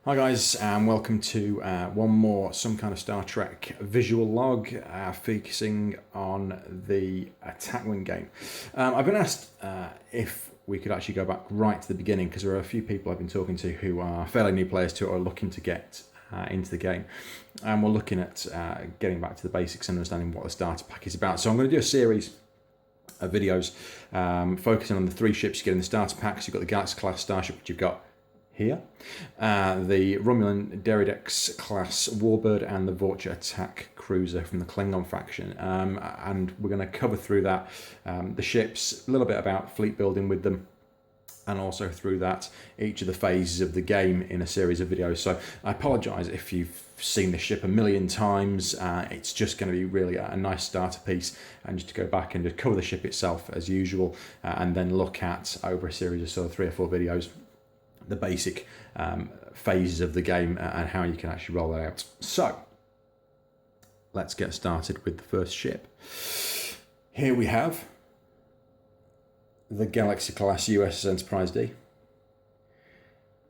Hi guys, and welcome to one more some kind of Star Trek visual log focusing on the attack wing game. I've been asked if we could actually go back right to the beginning because there are a few people I've been talking to who are fairly new players who are looking to get into the game, and we're looking at getting back to the basics and understanding what the starter pack is about. So I'm going to do a series of videos focusing on the three ships you get in the starter pack. So you've got the Galaxy class starship, which you've got here, the Romulan Deridex class Warbird, and the Vulture attack cruiser from the Klingon faction, and we're going to cover through that the ships, a little bit about fleet building with them, and also through that each of the phases of the game in a series of videos. So I apologise if you've seen this ship a million times. It's just going to be really a nice starter piece, and just to go back and just cover the ship itself as usual, and then look at over a series of sort of 3 or 4 videos the basic phases of the game and how you can actually roll that out. So let's get started with the first ship. Here we have the Galaxy class USS Enterprise D.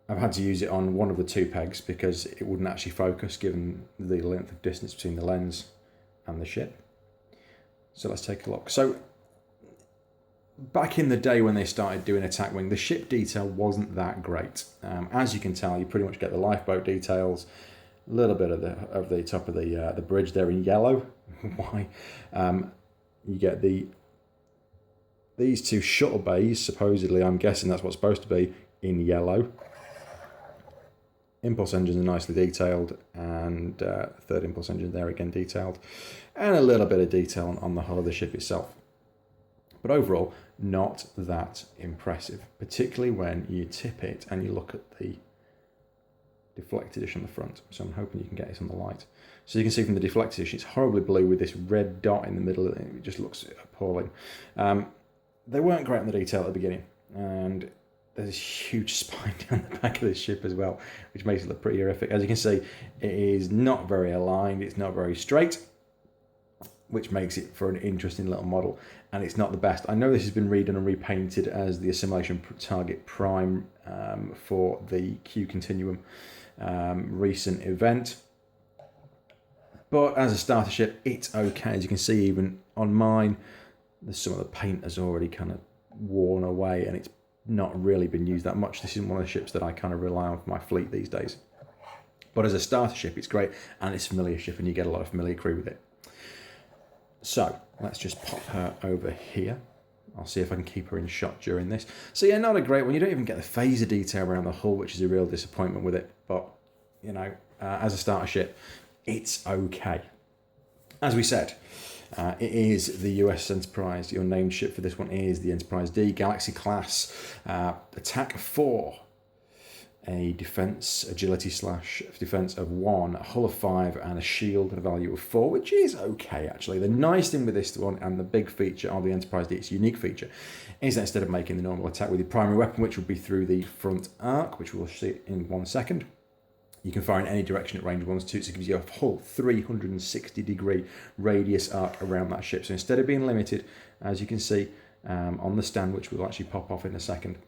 I've had to use it on one of the 2 pegs because it wouldn't actually focus given the length of distance between the lens and the ship. So let's take a look. So back in the day when they started doing attack wing, the ship detail wasn't that great. As you can tell, you pretty much get the lifeboat details, a little bit of the top of the bridge there in yellow. Why? You get these 2 shuttle bays, supposedly, I'm guessing that's what's supposed to be, in yellow. Impulse engines are nicely detailed, and third impulse engine there again detailed, and a little bit of detail on the hull of the ship itself. But overall, not that impressive, particularly when you tip it and you look at the deflected dish on the front. So I'm hoping you can get this on the light. So you can see from the deflected dish, it's horribly blue with this red dot in the middle. It just looks appalling. They weren't great on the detail at the beginning, and there's this huge spine down the back of this ship as well, which makes it look pretty horrific. As you can see, it is not very aligned, it's not very straight, which makes it for an interesting little model, and it's not the best. I know this has been redone and repainted as the Assimilation Target Prime for the Q Continuum recent event, but as a starter ship, it's okay. As you can see, even on mine, some of the paint has already kind of worn away, and it's not really been used that much. This isn't one of the ships that I kind of rely on for my fleet these days. But as a starter ship, it's great, and it's a familiar ship, and you get a lot of familiar crew with it. So let's just pop her over here. I'll see if I can keep her in shot during this. So yeah, not a great one. You don't even get the phaser detail around the hull, which is a real disappointment with it. But, you know, as a starter ship, it's okay. As we said, it is the USS Enterprise. Your named ship for this one is the Enterprise D, Galaxy class, attack 4. A defense agility / defense of 1, a hull of 5, and a shield value of 4, which is okay actually. The nice thing with this one, and the big feature of the Enterprise D, its unique feature, is that instead of making the normal attack with your primary weapon, which will be through the front arc, which we'll see in 1 second, you can fire in any direction at range 1 to 2, so it gives you a full 360-degree radius arc around that ship. So instead of being limited, as you can see on the stand, which will actually pop off in a second,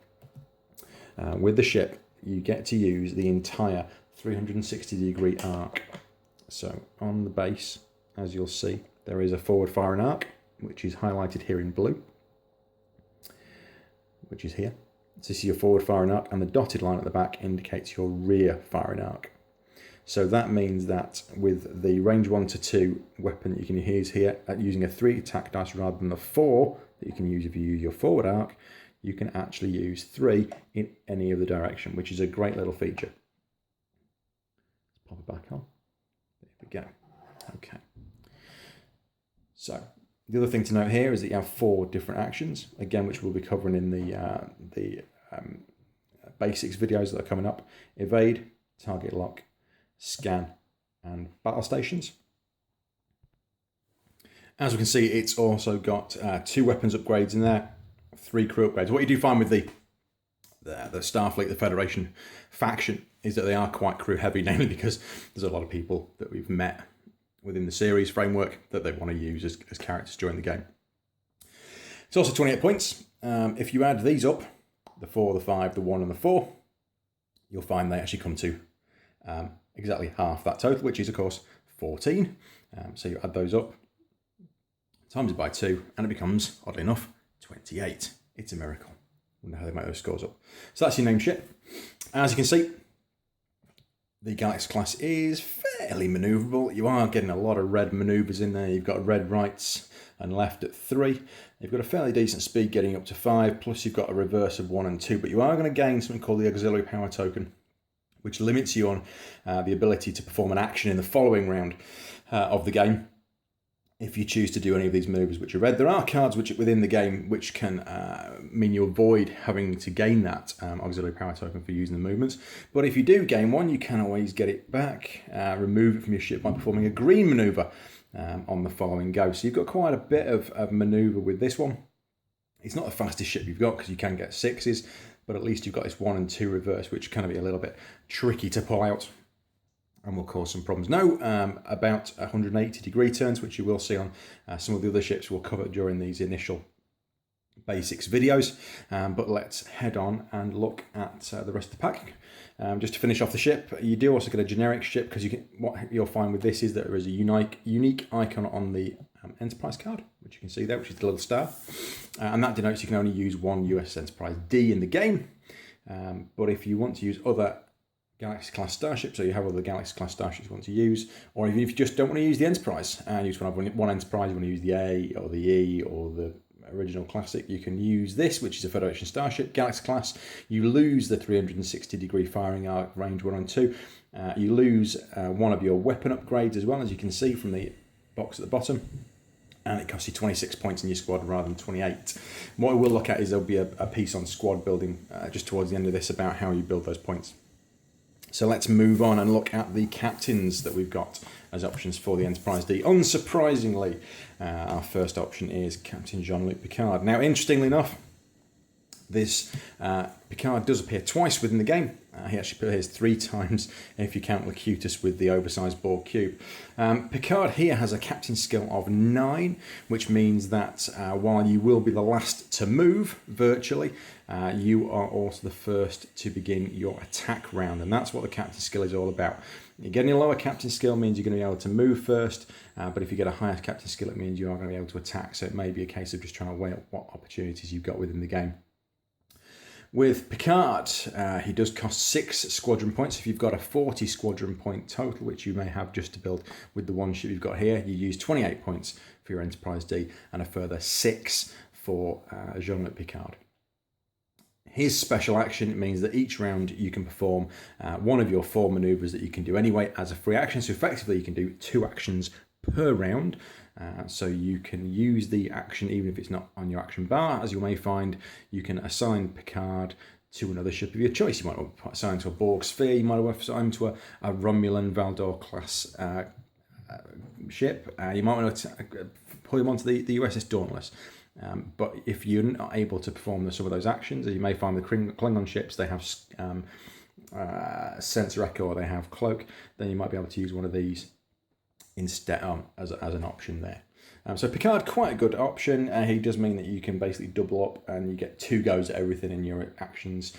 with the ship, you get to use the entire 360-degree arc. So on the base, as you'll see, there is a forward firing arc, which is highlighted here in blue, which is here. So this is your forward firing arc, and the dotted line at the back indicates your rear firing arc. So that means that with the range 1 to 2 weapon you can use here, using a 3 attack dice rather than the 4 that you can use if you use your forward arc, you can actually use 3 in any of the direction, which is a great little feature. Let's pop it back on. There we go. Okay. So the other thing to note here is that you have 4 different actions, again, which we'll be covering in the basics videos that are coming up: evade, target lock, scan, and battle stations. As we can see, it's also got 2 weapons upgrades in there, 3 crew upgrades. What you do find with the Starfleet, the Federation faction, is that they are quite crew heavy, namely because there's a lot of people that we've met within the series framework that they want to use as characters during the game. It's also 28 points. If you add these up, the 4, the 5, the 1, and the 4, you'll find they actually come to exactly half that total, which is of course 14. So you add those up, times it by 2, and it becomes, oddly enough, 28. It's a miracle. Wonder how they make those scores up. So that's your named ship. As you can see, the Galaxy class is fairly manoeuvrable. You are getting a lot of red manoeuvres in there. You've got red rights and left at 3. You've got a fairly decent speed getting up to 5, plus you've got a reverse of 1 and 2, but you are going to gain something called the auxiliary power token, which limits you on the ability to perform an action in the following round of the game. If you choose to do any of these maneuvers which are red, there are cards which within the game which can mean you avoid having to gain that auxiliary power token for using the movements. But if you do gain one, you can always get it back, remove it from your ship by performing a green maneuver on the following go. So you've got quite a bit of maneuver with this one. It's not the fastest ship you've got because you can get 6s, but at least you've got this 1 and 2 reverse, which can be a little bit tricky to pull out and will cause some problems. Now, about 180-degree turns, which you will see on some of the other ships we'll cover during these initial basics videos. But let's head on and look at the rest of the pack. Just to finish off the ship, you do also get a generic ship, because what you'll find with this is that there is a unique icon on the Enterprise card, which you can see there, which is the little star. And that denotes you can only use one USS Enterprise D in the game. But if you want to use other Galaxy class starships, so you have other Galaxy class starships you want to use, or even if you just don't want to use the Enterprise and you just want to have one Enterprise, you want to use the A or the E or the original classic, you can use this, which is a Federation starship, Galaxy class. You lose the 360-degree firing arc, range 1 and 2. You lose one of your weapon upgrades as well, as you can see from the box at the bottom. And it costs you 26 points in your squad rather than 28. What we'll look at is there'll be a piece on squad building just towards the end of this about how you build those points. So let's move on and look at the captains that we've got as options for the Enterprise D. Unsurprisingly, our first option is Captain Jean-Luc Picard. Now, interestingly enough, this Picard does appear twice within the game. He actually appears 3 times if you count Locutus with the oversized Borg cube. Picard here has a captain skill of 9, which means that while you will be the last to move virtually, you are also the first to begin your attack round, and that's what the captain skill is all about. Getting a lower captain skill means you're going to be able to move first, but if you get a higher captain skill, it means you are going to be able to attack. So it may be a case of just trying to weigh up what opportunities you've got within the game. With Picard, he does cost 6 squadron points. If you've got a 40 squadron point total, which you may have just to build with the one ship you've got here, you use 28 points for your Enterprise D and a further 6 for Jean-Luc Picard. His special action means that each round you can perform one of your 4 maneuvers that you can do anyway as a free action. So effectively you can do 2 actions per round. So you can use the action even if it's not on your action bar. As you may find, you can assign Picard to another ship of your choice. You might want to assign to a Borg sphere, you might want to assign to a Romulan Valdor class ship. You might want to pull him onto the USS Dauntless. But if you're not able to perform some of those actions, you may find the Klingon ships, they have Sensor Echo or they have Cloak, then you might be able to use one of these instead as an option there. So Picard, quite a good option. He does mean that you can basically double up and you get 2 goes at everything in your actions,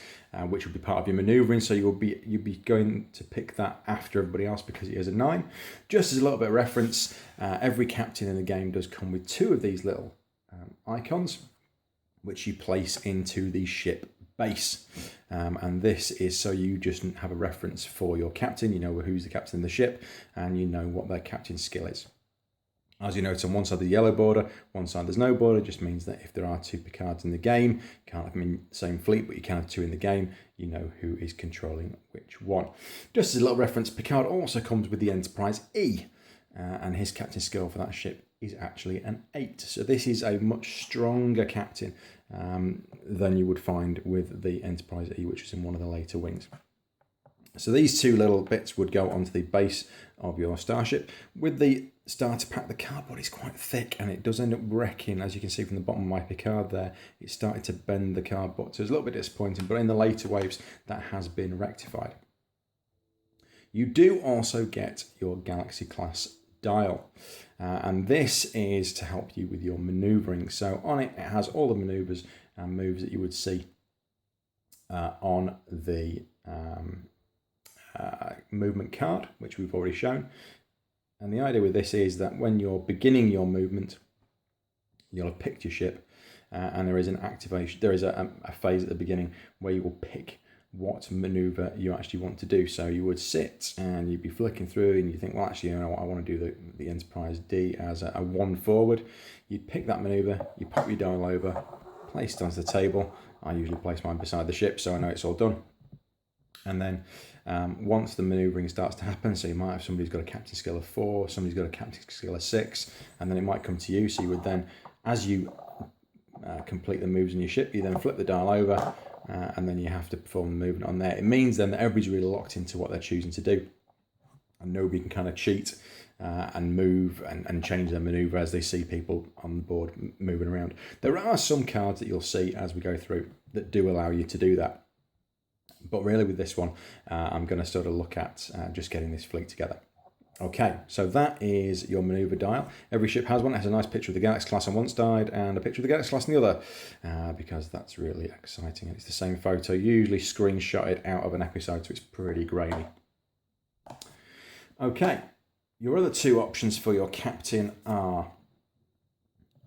which will be part of your manoeuvring. So you'll be going to pick that after everybody else because he has a 9. Just as a little bit of reference, every captain in the game does come with 2 of these little icons, which you place into the ship base, and this is so you just have a reference for your captain. You know who's the captain of the ship and you know what their captain skill is. As you notice, on one side the yellow border, one side there's no border. It just means that if there are 2 Picards in the game, you can't have them in the same fleet, but you can have 2 in the game, you know who is controlling which one. Just as a little reference, Picard also comes with the Enterprise E, and his captain skill for that ship is actually an 8. So this is a much stronger captain than you would find with the Enterprise E, which is in one of the later wings. So these 2 little bits would go onto the base of your starship. With the starter pack, the cardboard is quite thick and it does end up wrecking. As you can see from the bottom of my Picard there, it started to bend the cardboard. So it's a little bit disappointing, but in the later waves, that has been rectified. You do also get your Galaxy class dial, and this is to help you with your manoeuvring. So on it, it has all the maneuvers and moves that you would see on the movement card, which we've already shown. And the idea with this is that when you're beginning your movement, you'll have picked your ship, and there is an activation. There is a phase at the beginning where you will pick what maneuver you actually want to do. So you would sit and you'd be flicking through and you think, well, actually, you know what, I want to do the Enterprise D as a 1 forward. You'd pick that maneuver, you pop your dial over, place it onto the table. I usually place mine beside the ship so I know it's all done. And then once the manoeuvring starts to happen, so you might have somebody's got a captain skill of 4, somebody's got a captain skill of 6, and then it might come to you. So you would then, as you complete the moves in your ship, you then flip the dial over, and then you have to perform the movement on there. It means then that everybody's really locked into what they're choosing to do, and nobody can kind of cheat and move and change their maneuver as they see people on the board moving around. There are some cards that you'll see as we go through that do allow you to do that. But really with this one, I'm going to sort of look at just getting this fleet together. Okay, so that is your maneuver dial. Every ship has one. It has a nice picture of the Galaxy class on one side and a picture of the Galaxy class on the other, because that's really exciting. And it's the same photo, usually screenshotted out of an episode, so it's pretty grainy. Okay, your other 2 options for your captain are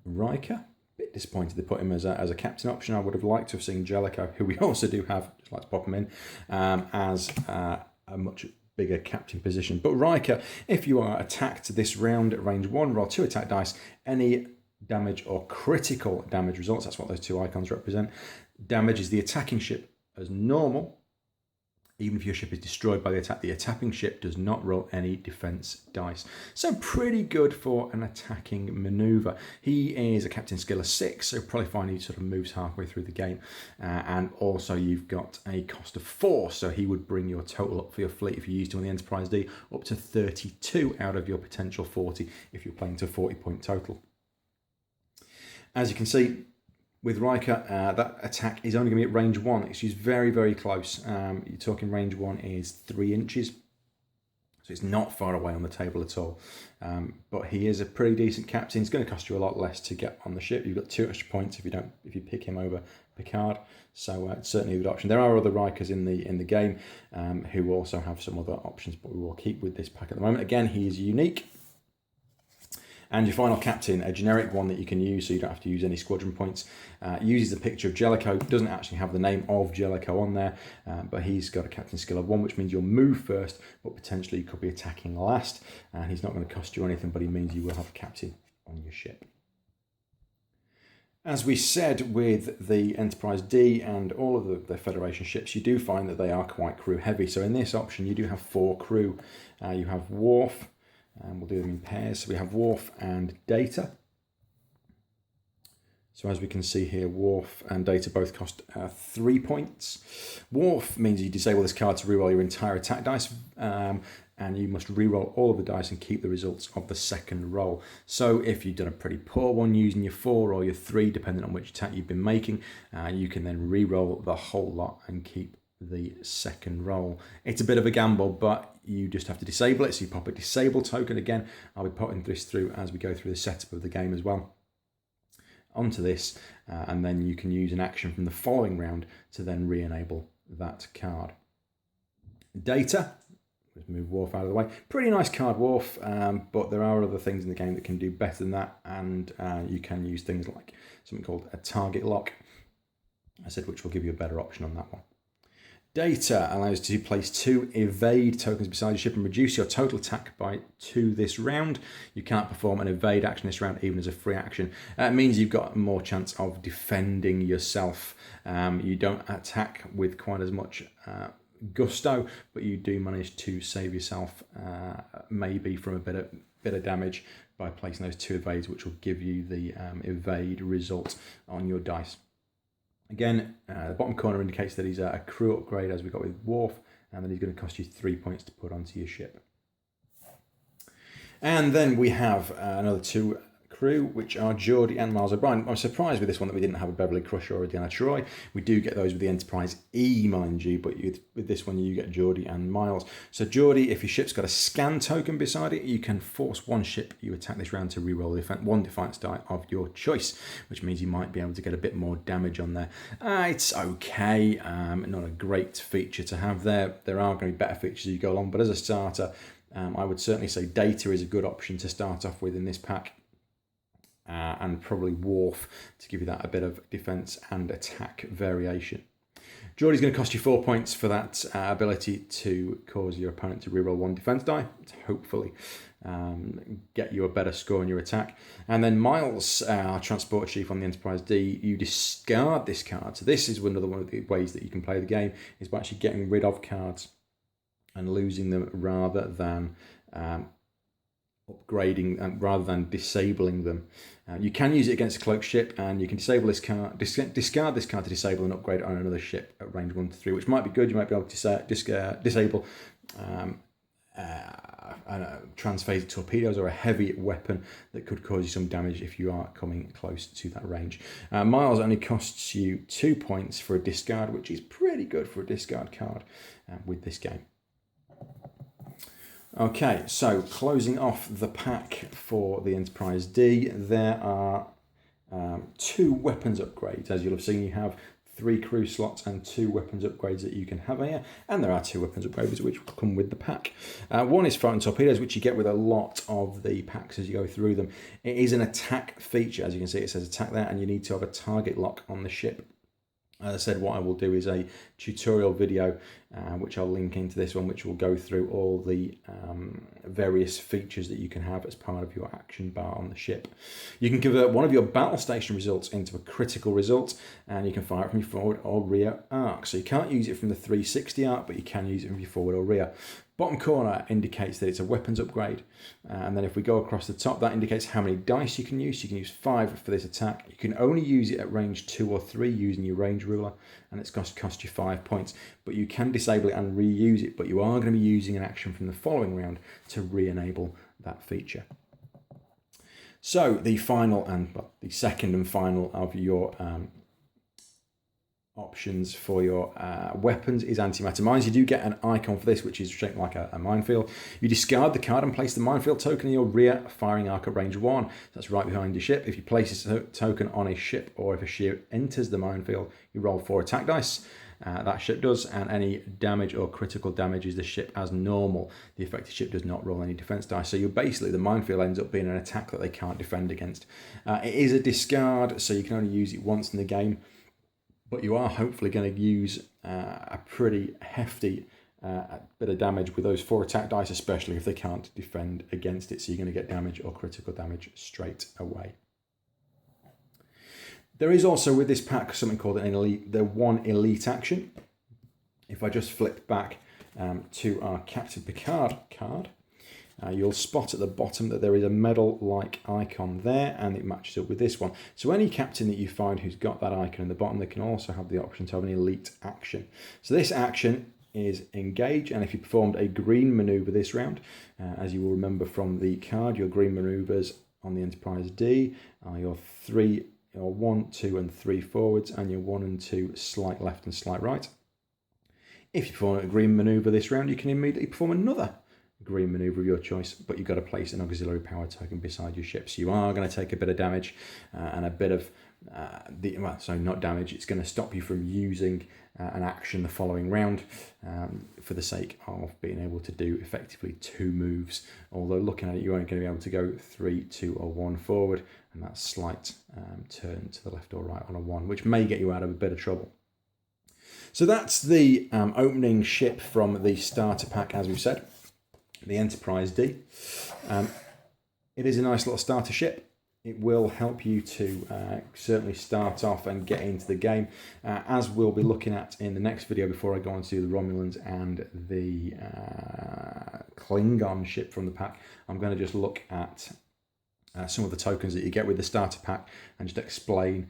Riker. Bit disappointed they put him as a captain option. I would have liked to have seen Jellicoe, who we also do have, just like to pop him in, as a much bigger captain position. But Riker, if you are attacked this round at range 1, roll 2 attack dice. Any damage or critical damage results, that's what those 2 icons represent. Damage is the attacking ship as normal. Even if your ship is destroyed by the attack, the attacking ship does not roll any defense dice. So pretty good for an attacking maneuver. He is a captain skill of 6, so probably find he sort of moves halfway through the game. And also you've got a cost of 4, so he would bring your total up for your fleet if you used him on the Enterprise D up to 32 out of your potential 40 if you're playing to a 40-point total. As you can see, with Riker, that attack is only going to be at range 1. It's used very, very close. You're talking range 1 is 3 inches. So it's not far away on the table at all. But he is a pretty decent captain. It's going to cost you a lot less to get on the ship. You've got 2 extra points if you pick him over Picard. So it's certainly a good option. There are other Rikers in the game who also have some other options, but we will keep with this pack at the moment. Again, he is unique. And your final captain, a generic one that you can use so you don't have to use any squadron points, uses a picture of Jellicoe. Doesn't actually have the name of Jellicoe on there, but he's got a captain skill of 1, which means you'll move first, but potentially you could be attacking last. And he's not going to cost you anything, but he means you will have a captain on your ship. As we said with the Enterprise D and all of the Federation ships, you do find that they are quite crew heavy. So in this option, you do have 4 crew. You have Worf. And we'll do them in pairs. So we have Worf and Data. So as we can see here, Worf and Data both cost 3 points. Worf means you disable this card to reroll your entire attack dice, and you must reroll all of the dice and keep the results of the second roll. So if you've done a pretty poor one using your 4 or your 3, depending on which attack you've been making, you can then reroll the whole lot and keep the second roll. It's a bit of a gamble, but you just have to disable it. So you pop a disable token. Again, I'll be putting this through as we go through the setup of the game as well. Onto this, and then you can use an action from the following round to then re-enable that card. Data. Let's move Worf out of the way. Pretty nice card, Worf, but there are other things in the game that can do better than that, and you can use things like something called a target lock, I said, which will give you a better option on that one. Data allows you to place 2 evade tokens beside your ship and reduce your total attack by 2 this round. You can't perform an evade action this round, even as a free action. It means you've got more chance of defending yourself. You don't attack with quite as much gusto, but you do manage to save yourself maybe from a bit of damage by placing those 2 evades, which will give you the evade result on your dice. Again, the bottom corner indicates that he's a crew upgrade, as we got with Worf, and then he's going to cost you 3 points to put onto your ship. And then we have another 2 crew, which are Geordie and Miles O'Brien. I'm surprised with this one that we didn't have a Beverly Crusher or a Deanna Troy. We do get those with the Enterprise E, mind you, but with this one you get Geordie and Miles. So Geordie, if your ship's got a scan token beside it, you can force one ship you attack this round to reroll one defiance die of your choice, which means you might be able to get a bit more damage on there. It's okay, not a great feature to have there. There are going to be better features as you go along, but as a starter, I would certainly say Data is a good option to start off with in this pack, and probably Worf to give you that a bit of defense and attack variation. Geordie's going to cost you 4 points for that ability to cause your opponent to reroll one defense die, to hopefully get you a better score on your attack. And then Miles, our transport chief on the Enterprise D, you discard this card. So this is another one of the ways that you can play the game, is by actually getting rid of cards and losing them rather than upgrading, rather than disabling them. You can use it against a cloaked ship, and you can disable this card, discard this card to disable and upgrade on another ship at range 1 to 3, which might be good. You might be able to disable transphase torpedoes or a heavy weapon that could cause you some damage if you are coming close to that range. Miles only costs you 2 points for a discard, which is pretty good for a discard card with this game. Okay, so closing off the pack for the Enterprise D, there are 2 weapons upgrades. As you'll have seen, you have 3 crew slots and 2 weapons upgrades that you can have here, and there are 2 weapons upgrades which will come with the pack. One is Photon Torpedoes, which you get with a lot of the packs as you go through them. It is an attack feature. As you can see, it says attack there, and you need to have a target lock on the ship. As I said, what I will do is a tutorial video, which I'll link into this one, which will go through all the various features that you can have as part of your action bar on the ship. You can convert one of your battle station results into a critical result, and you can fire it from your forward or rear arc. So you can't use it from the 360 arc, but you can use it from your forward or rear. Bottom corner indicates that it's a weapons upgrade, and then if we go across the top, that indicates how many dice you can use. You can use 5 for this attack. You can only use it at range 2 or 3 using your range ruler, and it's going to cost you 5 points. But you can disable it and reuse it, but you are going to be using an action from the following round to re-enable that feature. So the final and the second and final of your options for your weapons is antimatter mines. You do get an icon for this, which is shaped like a minefield. You discard the card and place the minefield token in your rear firing arc at range 1. That's right behind your ship. If you place this token on a ship, or if a ship enters the minefield, you roll 4 attack dice. That ship does, and any damage or critical damage is the ship as normal. The affected ship does not roll any defense dice. So you're basically, the minefield ends up being an attack that they can't defend against. It is a discard, so you can only use it once in the game, but you are hopefully going to use a pretty hefty bit of damage with those 4 attack dice, especially if they can't defend against it. So you're going to get damage or critical damage straight away. There is also with this pack something called an elite, the one elite action. If I just flip back to our Captain Picard card, you'll spot at the bottom that there is a medal-like icon there, and it matches up with this one. So any captain that you find who's got that icon in the bottom, they can also have the option to have an elite action. So this action is engage, and if you performed a green maneuver this round, as you will remember from the card, your green maneuvers on the Enterprise D are your 1, 2 and 3 forwards, and your 1 and 2 slight left and slight right. If you perform a green maneuver this round, you can immediately perform another green maneuver of your choice, but you've got to place an auxiliary power token beside your ship. So you are going to take a bit of damage and a bit of not damage, it's going to stop you from using an action the following round for the sake of being able to do effectively 2 moves. Although looking at it, you're only going to be able to go 3, 2 or 1 forward, and that slight turn to the left or right on a 1, which may get you out of a bit of trouble. So that's the opening ship from the starter pack, as we've said, the Enterprise D. It is a nice little starter ship. It will help you to certainly start off and get into the game, as we'll be looking at in the next video before I go on to do the Romulans and the Klingon ship from the pack. I'm going to just look at some of the tokens that you get with the starter pack and just explain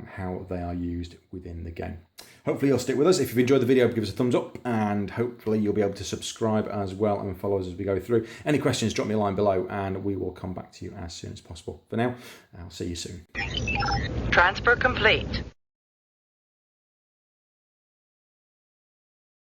how they are used within the game. Hopefully you'll stick with us. If you've enjoyed the video, give us a thumbs up, and hopefully you'll be able to subscribe as well and follow us as we go through. Any questions, drop me a line below and we will come back to you as soon as possible. For now, I'll see you soon. Transfer complete.